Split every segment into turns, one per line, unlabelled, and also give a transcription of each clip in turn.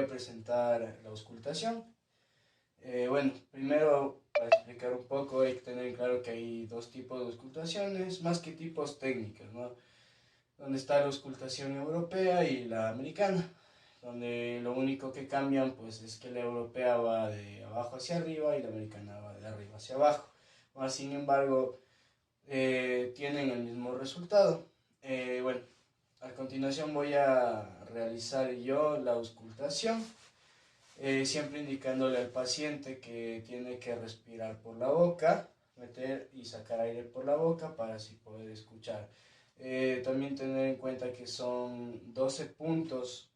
a presentar la auscultación. Bueno, primero para explicar un poco hay que tener en claro que hay dos tipos de auscultaciones, más que tipos técnicos, ¿no? Donde está la auscultación europea y la americana, donde lo único que cambian pues es que la europea va de abajo hacia arriba y la americana va de arriba hacia abajo. Más sin embargo, tienen el mismo resultado. Bueno, a continuación voy a realizar yo la auscultación, siempre indicándole al paciente que tiene que respirar por la boca, meter y sacar aire por la boca para así poder escuchar. También tener en cuenta que son 12 puntos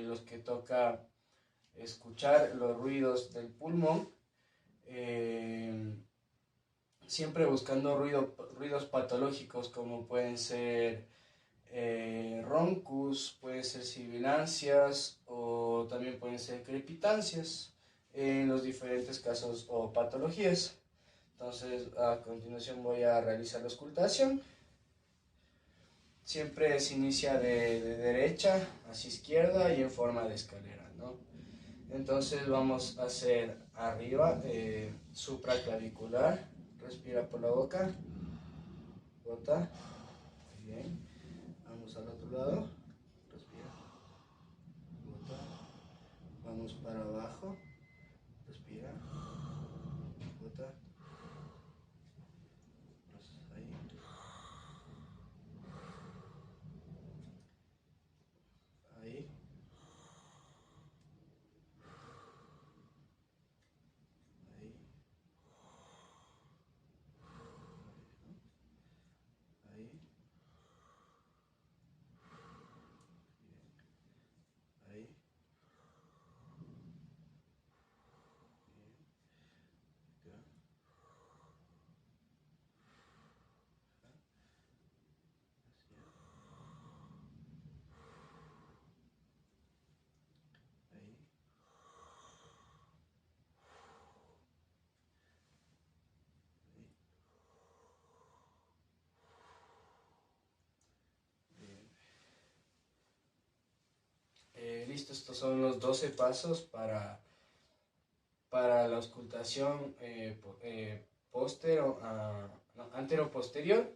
los que toca escuchar los ruidos del pulmón, siempre buscando ruidos patológicos como pueden ser roncus, pueden ser sibilancias o también pueden ser crepitancias en los diferentes casos o patologías. Entonces a continuación voy a realizar la auscultación. Siempre se inicia de derecha hacia izquierda y en forma de escalera, ¿no? Entonces vamos a hacer arriba, supraclavicular, respira por la boca, bota, muy bien. Vamos al otro lado, respira, bota, vamos para abajo, respira, bota, ahí, ahí, ahí, ahí, ahí, bien, ahí. Listo, estos son los 12 pasos para la auscultación antero-posterior,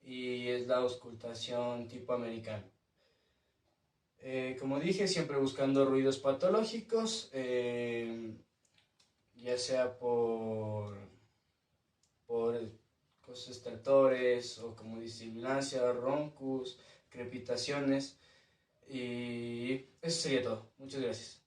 y es la auscultación tipo americano. Como dije, siempre buscando ruidos patológicos, ya sea por cosas estertores o como dice sibilancia, roncus, crepitaciones, y eso sería todo. Muchas gracias.